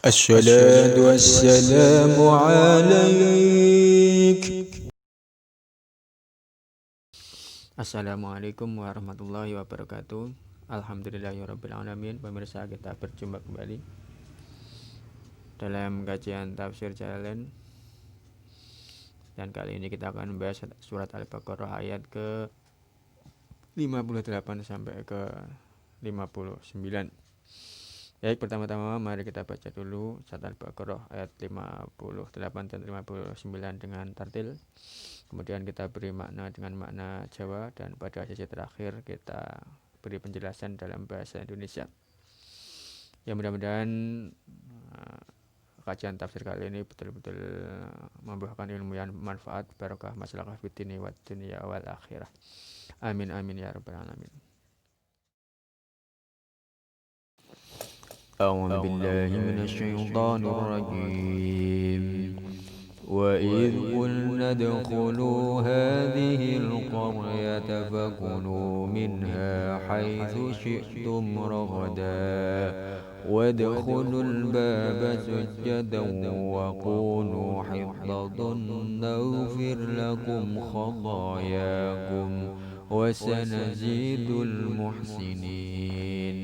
الصلاة والسلام عليك. Assalamualaikum warahmatullahi wabarakatuh. Alhamdulillahirrabbilalamin. Pemirsa, kita berjumpa kembali dalam kajian tafsir Jalalain. Dan kali ini kita akan membahas surat Al-Baqarah ayat ke 58 sampai ke 59. Baik, pertama-tama mari kita baca dulu surat Al-Baqarah ayat 58 dan 59 dengan tartil. Kemudian kita beri makna dengan makna Jawa, dan pada sesi terakhir kita beri penjelasan dalam bahasa Indonesia. Ya, mudah-mudahan kajian tafsir kali ini betul-betul membuahkan ilmu yang manfaat, barokah, maslahah fid dini wad dunya wal akhirah. Amin amin ya rabbal alamin. A'udzu billahi minasyaitonir rajim. وإذ قلنا ادخلوا هذه القرية فكلوا منها حيث شئتم رغدا وادخلوا الباب سجدا وقولوا حطة نغفر لكم خطاياكم وسنزيد المحسنين.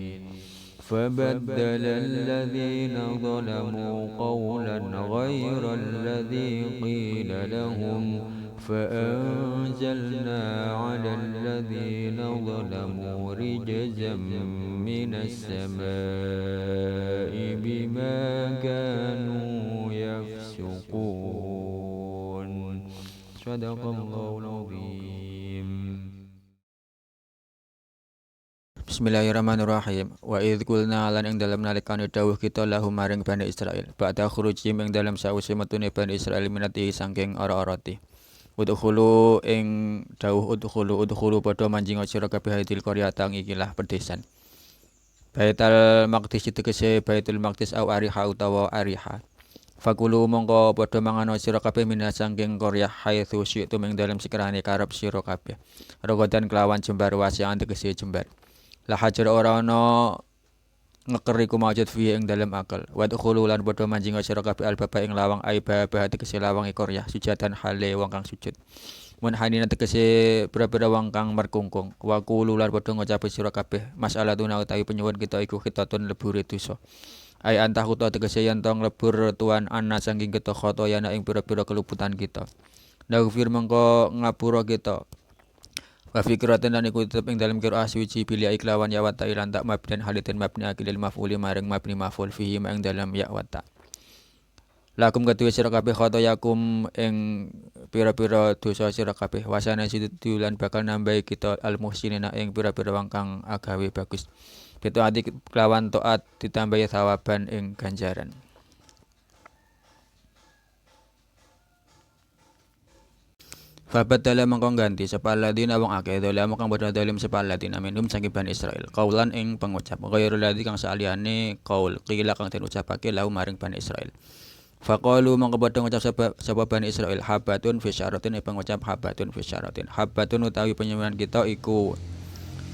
فبدل الذين ظلموا قولا غير الذي قيل لهم فأنزلنا على الذين ظلموا رجزا من السماء بما كانوا يفسقون. صدق الله العظيم. Bismillahirrahmanirrahim. Wa idh qulna lan ing dalem nalikane dawuh kita lahum maring Bani Israil. Ba'da khurujim ing dalem sawise metune Bani Israil minati saking ora-orati. Udkhulu ing dawuh udkhulu padha manjing sira kabeh hadil qaryata ikilah pedesan. Baitul Maqdis tegese Baitul Maqdis au Ariha utawa Ariha. Fakulu mongko padha mangan sira kabeh minha saking qaryah haitsu syi'tum ing dalem sekirane karep sira kabeh. Rogodan kelawan jembar wasian tegese jembar. La hajar ora ana ngekeri ku maujud fi ing dalem akal. Wa dkhulu lan padha manjing sira kabeh albaba ing lawang aiba tegese lawang Korea sujatan hale wong kang sujud. Mun hanina tegese pira-pira wong kang merkungkung. Wa qulu lan padha ngucap sira kabeh masalatuna utawi penyuwun kita iku khitatun lebure dosa. Ai antah uta tegese yen tong lebur tuan ana saking kita khotoyana ing pira-pira keluputan kita. Naghfir mengko ngapura kita. Wa fikratan lan iku tetep ing dalem qiraah suci pilih iklawan ya wa ta ilan tak mabdan halitin mabni akilil maf'uli maring mabni maf'ul fihi ing dalem ya wa ta. Lakum kedue sira kabeh khotoyakum ing pira-pira dosa sira kabeh wasana sidu lan bakal nambahi kita al muhsinina ing pira-pira wong kang agawe bagus. Beto ati kelawan taat ditambahi thawaban ing ganjaran. Fabadala mangkong ganti sapa alladzina wong akeh dolam kang padha dolim sapa alladzina minhum saking Bani Israil qaulan ing pangucap ghairul ladzi kang saliyane qaul qila kang den ucapake lahu maring Bani Israil. Faqalu mangko padha ngucap sapa Bani Israil habatun fi syaratin pangucap habatun fi syaratin. Habatun utawi penyuwun kita iku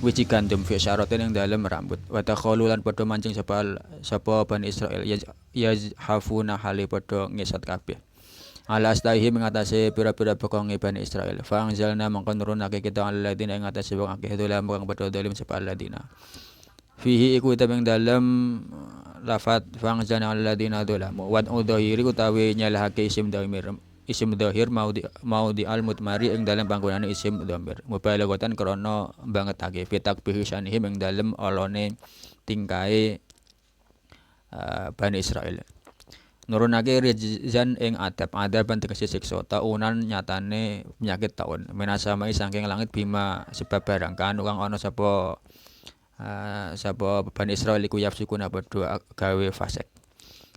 wiji gandum fi syaratin ing dalem rambut. Wa takhalu lan padha mancing sapa Bani Israil yazhafuna hale padha ngesot kabeh. Ala astahi mengatasi pira-pira bokonge Bani Israil. Fa anzalna mangko nurunake kita alladzina ing atase wong akeh dolam kang padha dolim sapa alladzina. Fihi iku ing dalem lafat fa anzalna alladzina dolam. Wa udhahiri utawi nyalahake isim dhahir mau di al mutmari ing dalem panggonane isim dhamir. Mubalaghatan krana bangetake fitakbihi sanihim ing dalem olone tingkae Bani Israil. Nurunake rizan ing adaban tegese siksa taunan nyatane penyakit taun menasamai saking langit bima sebab barang kan kang ana sapa Bani Israil iku yafsukuna padha gawe fasik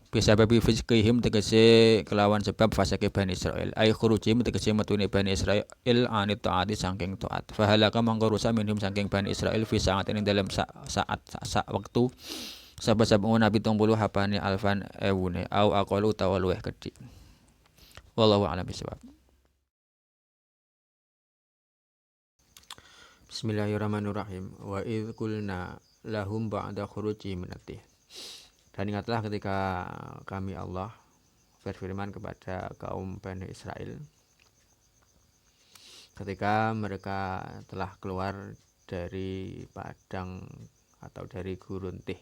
bisa babi fiskihim tegese kelawan sebab fasike Bani Israil ai khurujim tegese metune Bani Israil anit taati saking taat fahalaka mangko rusak minhum saking Bani Israil fi saat ing dalam saat waktu sabab nabi 30 hapane alfan ewune au aqalu utawa luweh gedhi. Wallahu a'lam bishawab. Bismillahirrahmanirrahim. Wa idz qulna lahum ba'da khuruji minati. Dan ingatlah ketika kami Allah berfirman kepada kaum Bani Israel ketika mereka telah keluar dari padang atau dari gurun Tih.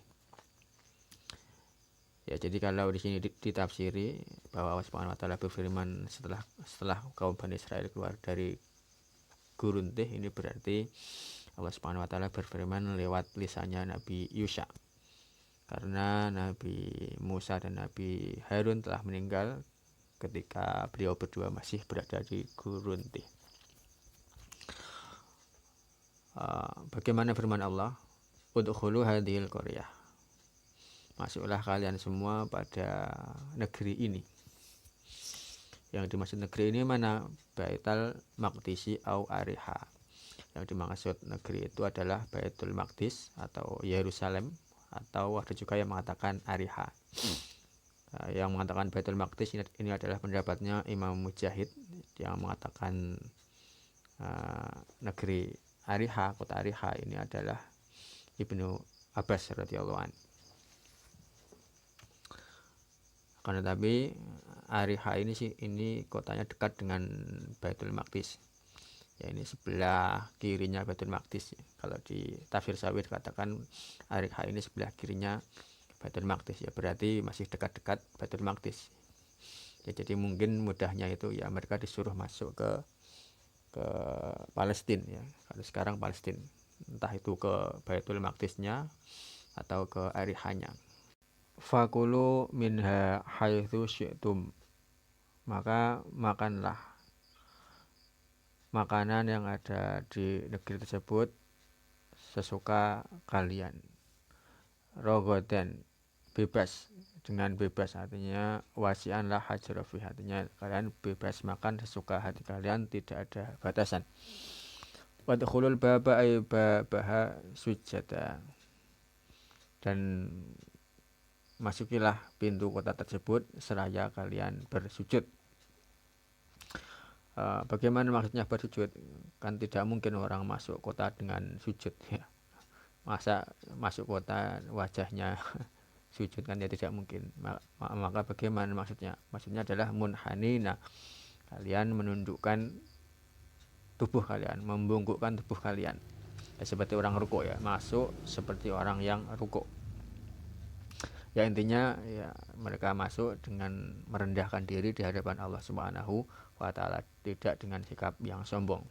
Ya, jadi kalau di sini ditafsiri bahwa Allah Subhanahu wa taala berfirman setelah kaum Bani Israel keluar dari gurun Tih, ini berarti Allah Subhanahu wa taala berfirman lewat lisannya Nabi Yusha. Karena Nabi Musa dan Nabi Harun telah meninggal ketika beliau berdua masih berada di gurun Tih. Bagaimana firman Allah? Udkhulu hadhil qaryah. Masuklah kalian semua pada negeri ini. Yang dimaksud negeri ini mana? Baitul Maqdisi au Ariha. Yang dimaksud negeri itu adalah Baitul Maqdis atau Yerusalem, atau ada juga yang mengatakan Ariha. Yang mengatakan Baitul Maqdis ini adalah pendapatnya Imam Mujahid yang mengatakan negeri Ariha, kota Ariha ini adalah Ibnu Abbas radhiyallahu anhu. Karena tapi Ariha ini kotanya dekat dengan Baitul Maqdis. Ya, ini sebelah kirinya Baitul Maqdis. Kalau di tafsir Sawid katakan Ariha ini sebelah kirinya Baitul Maqdis, ya berarti masih dekat-dekat Baitul Maqdis. Ya, jadi mungkin mudahnya itu ya mereka disuruh masuk ke Palestina, ya. Kalau sekarang Palestina, entah itu ke Baitul Maqdisnya atau ke Arihanya. Fakulu minha haitsu syi'tum, maka makanlah makanan yang ada di negeri tersebut sesuka kalian. Rogodan, bebas, dengan bebas artinya wasi'an la hajra fi, artinya kalian bebas makan sesuka hati kalian, tidak ada batasan. Wadkhulul baba ay babaha sujada, dan masukilah pintu kota tersebut seraya kalian bersujud. Bagaimana maksudnya bersujud? Kan tidak mungkin orang masuk kota dengan sujud, ya. Masa masuk kota wajahnya sujud, kan ya tidak mungkin. Maka bagaimana maksudnya? Maksudnya adalah munhanina, kalian menundukkan tubuh kalian, membungkukkan tubuh kalian, ya, seperti orang rukuk, ya, masuk seperti orang yang rukuk. Ya, intinya ya mereka masuk dengan merendahkan diri di hadapan Allah Subhanahu wa taala, tidak dengan sikap yang sombong.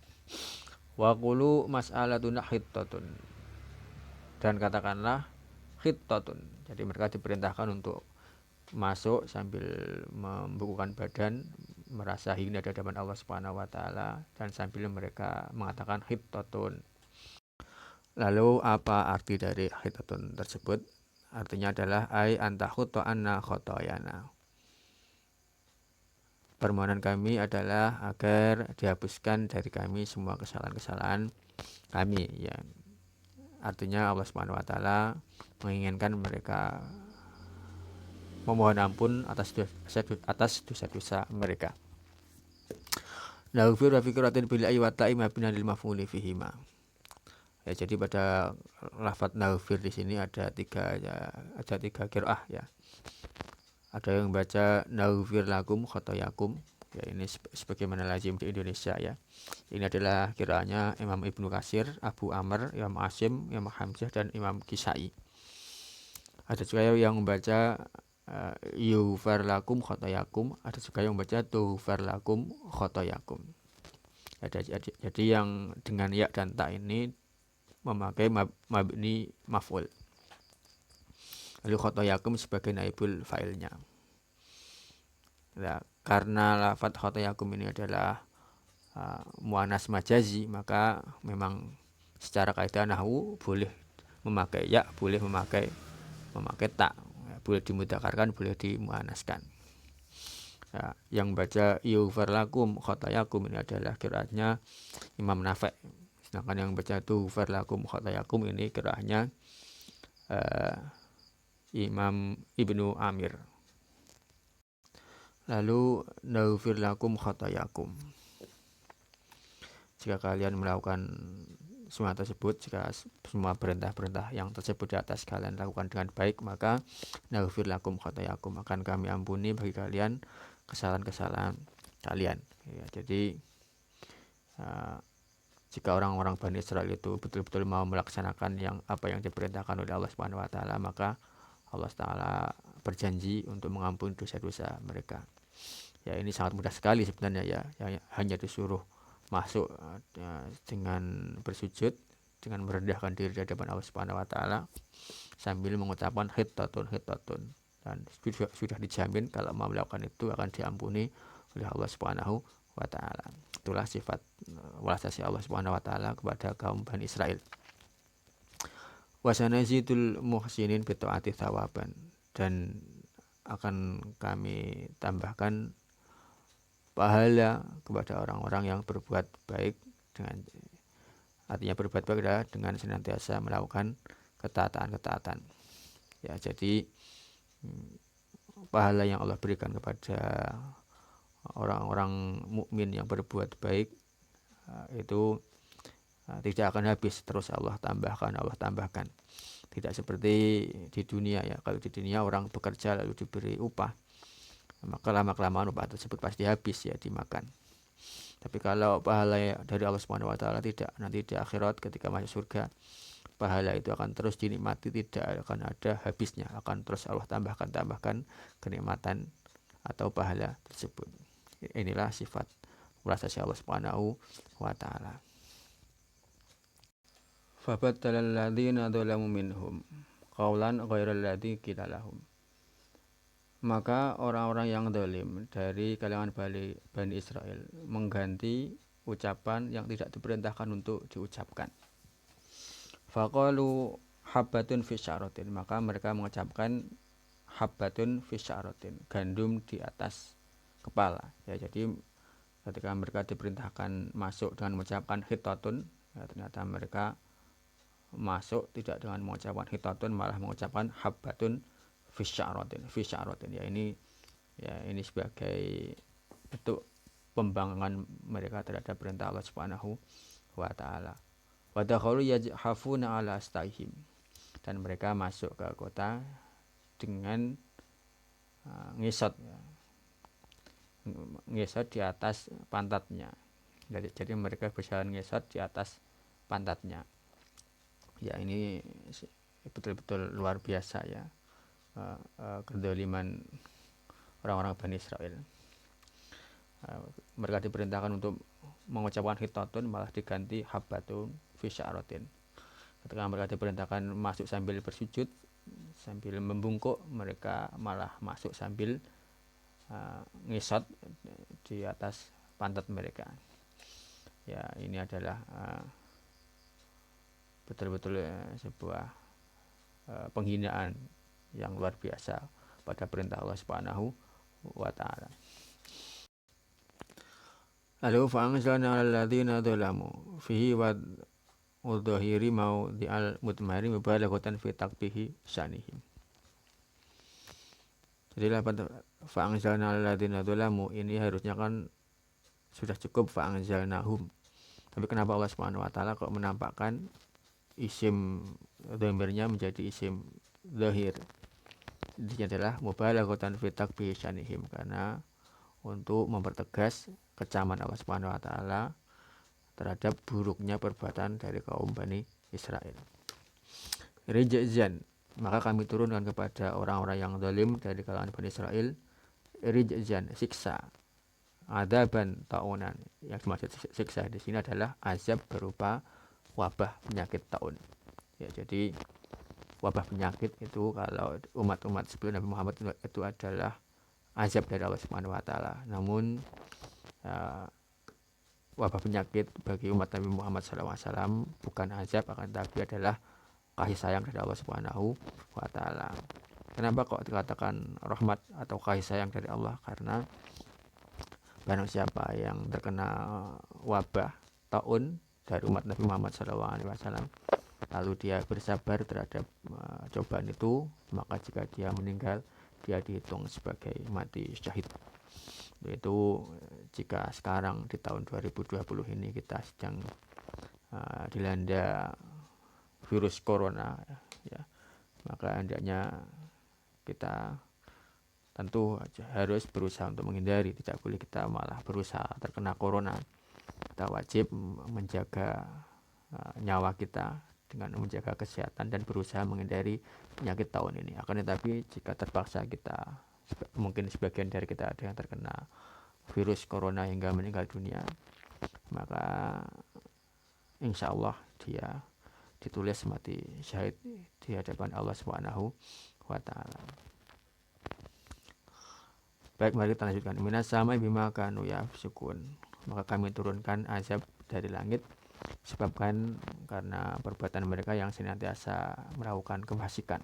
Wa qulu mas'alatun hittatun, dan katakanlah hittatun. Jadi mereka diperintahkan untuk masuk sambil membungkukkan badan, merasa hina di hadapan Allah Subhanahu wa taala, dan sambil mereka mengatakan hittatun. Lalu apa arti dari hittatun tersebut? Artinya adalah ai antahutto anna khotoyana. Permohonan kami adalah agar dihapuskan dari kami semua kesalahan-kesalahan kami, ya. Artinya Allah Subhanahu wa taala menginginkan mereka memohon ampun atas dosa-dosa mereka. Naghfir wa fikratin bil ayyi wa ta'im mabna lil maf'uli fihima. Ya, jadi pada lafadz naghfir di sini ada tiga qiraah, ya. Ada yang baca naghfir lakum khotoyakum, ya, ini sebagaimana lazim di Indonesia, ya. Ini adalah qiraahnya Imam Ibnu Katsir, Abu Amr, Imam Asim, Imam Hamzah, dan Imam Kisai. Ada juga yang membaca yughfar lakum khotoyakum, ada juga yang membaca tughfar lakum khotoyakum. Jadi yang dengan ya dan ta ini memakai mabni maf'ul. Lalu khotoyakum sebagai naibul fa'ilnya. Nah, karena lafadz khotoyakum ini adalah muannas majazi, maka memang secara kaidah nahwu boleh memakai ya, boleh memakai ta, ya, boleh dimudzakarkan, boleh dimuannaskan. Ya, yang baca yughfar lakum khotoyakum ini adalah qiraatnya Imam Nafi'. Sedangkan yang baca tughfar lakum khotoyakum ini qiraatnya Imam Ibnu Amir. Lalu naghfir lakum khotoyakum, jika kalian melakukan semua tersebut, jika semua perintah-perintah yang tersebut di atas kalian lakukan dengan baik, maka naghfir lakum khotoyakum, akan kami ampuni bagi kalian kesalahan-kesalahan kalian. Ya, jadi jika orang-orang Bani Israil itu betul-betul mau melaksanakan apa yang diperintahkan oleh Allah Subhanahu wa taala, maka Allah Ta'ala berjanji untuk mengampuni dosa-dosa mereka. Ya, ini sangat mudah sekali sebenarnya ya, hanya disuruh masuk dengan bersujud, dengan merendahkan diri di hadapan Allah Subhanahu wa taala sambil mengucapkan hittatun, dan sudah dijamin kalau mau melakukan itu akan diampuni oleh Allah Subhanahu wa taala. Itulah sifat welas asih Allah Subhanahu wa taala kepada kaum Bani Israil. Wasanazidul muhsinin bi taati thawaban, dan akan kami tambahkan pahala kepada orang-orang yang berbuat baik, dengan artinya berbuat baik adalah dengan senantiasa melakukan ketaatan. Ya, jadi pahala yang Allah berikan kepada orang-orang mukmin yang berbuat baik itu tidak akan habis, terus Allah tambahkan. Tidak seperti di dunia ya. Kalau di dunia orang bekerja lalu diberi upah, maka lama-kelamaan upah tersebut pasti habis ya, dimakan. Tapi kalau pahala dari Allah Subhanahu wa taala tidak, nanti di akhirat ketika masuk surga, pahala itu akan terus dinikmati, tidak akan ada habisnya, akan terus Allah tambahkan kenikmatan atau pahala tersebut. Inilah sifat welas asih Allah Subhanahu wa taala. Fabaddalal ladzina dzalamu minhum qaulan ghairal ladzi qila lahum. Maka orang-orang yang zalim dari kalangan Bani Israel mengganti ucapan yang tidak diperintahkan untuk diucapkan. Faqalu habbatun fi sya'ratin, maka mereka mengucapkan habbatun fi sya'ratin, gandum di atas kepala. Ya, jadi ketika mereka diperintahkan masuk dengan mengucapkan hittatun, ya, ternyata mereka masuk tidak dengan mengucapkan hittatun, malah mengucapkan habbatun fi sya'ratin. Ya, ini sebagai bentuk pembangkangan mereka terhadap perintah Allah Subhanahu wa taala. Wa dakhalu yajhafuna ala astaihim, dan mereka masuk ke kota dengan ngesot di atas pantatnya. Jadi mereka berjalan ngesot di atas pantatnya. Ya, ini betul-betul luar biasa ya, kezaliman orang-orang Bani Israel. Mereka diperintahkan untuk mengucapkan hittatun, malah diganti habbatun fi sya'ratin. Ketika mereka diperintahkan masuk sambil bersujud, sambil membungkuk, mereka malah masuk sambil ngesot di atas pantat mereka. Ya, ini adalah betul-betul sebuah penghinaan yang luar biasa pada perintah Allah Subhanahu wa taala. Lalu fa'anzalna 'alal ladzina dzalamu fihi wa udhahiri mau di'al mutmari mubalaghatan fi takbihi sanihim. Jadi fa'anzalna 'alal ladzina dzalamu ini harusnya kan sudah cukup fa'anzalnahum. Tapi kenapa Allah Subhanahu wa taala kok menampakkan isim dhamirnya menjadi isim zahir? Ini adalah mubalaghatan fi takbihi sanihim, karena untuk mempertegas kecaman Allah Subhanahu wa taala terhadap buruknya perbuatan dari kaum Bani Israel. Rijzan, maka kami turunkan kepada orang-orang yang zalim dari kalangan Bani Israel rijzan, siksa, adaban ta'unan. Yang dimaksud siksa di sini adalah azab berupa wabah penyakit taun. Ya, jadi wabah penyakit itu kalau umat-umat sebelum Nabi Muhammad itu adalah azab dari Allah Subhanahu wa taala. Namun wabah penyakit bagi umat Nabi Muhammad SAW bukan azab, akan tetapi adalah kasih sayang dari Allah Subhanahu wa taala. Kenapa kok dikatakan rahmat atau kasih sayang dari Allah? Karena barang siapa yang terkena wabah taun dari umat Nabi Muhammad SAW, lalu dia bersabar terhadap cobaan itu, maka jika dia meninggal, dia dihitung sebagai mati syahid. Yaitu jika sekarang di tahun 2020 ini kita sedang dilanda virus corona, ya, maka hendaknya kita tentu harus berusaha untuk menghindari, tidak boleh kita malah berusaha terkena corona. Kita wajib menjaga nyawa kita dengan menjaga kesehatan dan berusaha menghindari penyakit tahun ini. Akan tetapi jika terpaksa kita, mungkin sebagian dari kita ada yang terkena virus corona hingga meninggal dunia, maka insya Allah dia ditulis mati syahid di hadapan Allah Subhanahu wa ta'ala. Baik, mari kita lanjutkan. Minas samai bima kanu yafsukun, maka kami turunkan azab dari langit disebabkan karena perbuatan mereka yang senantiasa melakukan kefasikan.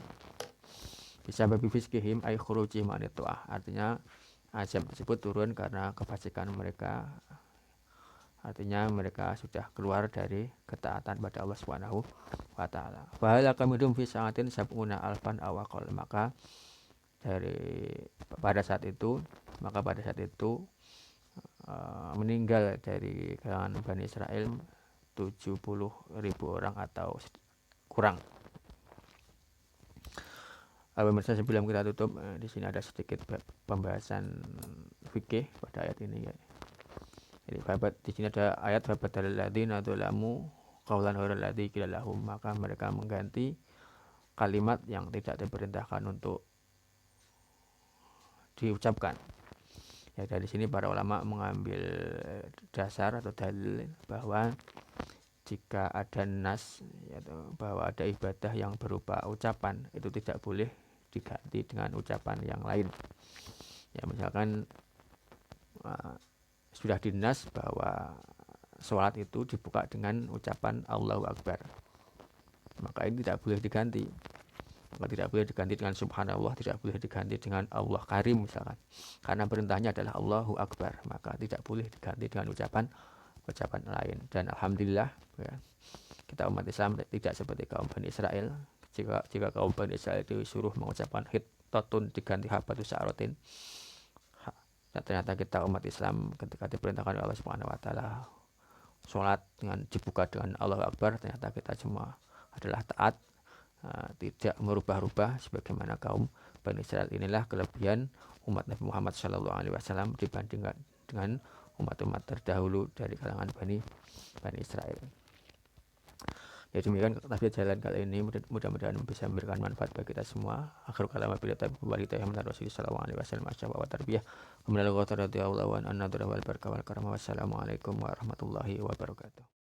Bisa babi fiskihim ay khurujihim anituah, artinya azab tersebut turun karena kefasikan mereka, artinya mereka sudah keluar dari ketaatan pada Allah Subhanahu wa ta'ala. Fa hal kamidum fi sa'atin sab'una alfan awaqal, maka pada saat itu meninggal dari kalangan Bani Israel 70.000 orang atau kurang. Pemirsa, sebelum kita tutup, di sini ada sedikit pembahasan fikih pada ayat ini, ya. Jadi di sini ada ayat fabadalal ladzina dzalamu qaulan ghairal ladzi qila lahum, maka mereka mengganti kalimat yang tidak diperintahkan untuk diucapkan. Ya, dari sini para ulama mengambil dasar atau dalil bahwa jika ada nas, yaitu bahwa ada ibadah yang berupa ucapan, itu tidak boleh diganti dengan ucapan yang lain. Ya, misalkan sudah dinas bahwa sholat itu dibuka dengan ucapan Allahu Akbar, maka ini tidak boleh diganti. Maka tidak boleh diganti dengan subhanallah, tidak boleh diganti dengan Allah karim misalkan, karena perintahnya adalah Allahu Akbar, maka tidak boleh diganti dengan ucapan lain. Dan alhamdulillah, ya, kita umat Islam tidak seperti kaum Bani Israel. Jika kaum Bani Israel itu disuruh mengucapkan hittatun diganti habatus sa'rotin, dan ternyata kita umat Islam ketika diperintahkan oleh Allah Subhanahu wa ta'ala sholat dengan dibuka dengan Allahu Akbar, ternyata kita semua adalah taat, tidak merubah-rubah sebagaimana kaum Bani Israel. Inilah kelebihan umat Nabi Muhammad SAW dibandingkan dengan umat-umat terdahulu dari kalangan Bani Israel. Ya, demikian tafsir jalan kali ini, mudah-mudahan bisa memberikan manfaat bagi kita semua. Akhir kalam bila tabi walita yang menaruh sallallahu alaihi wasallam wa tarbiyah wa min al-ghafar radhiyallahu an an-nadra wal barakah wal karam. Wassalamualaikum warahmatullahi wabarakatuh.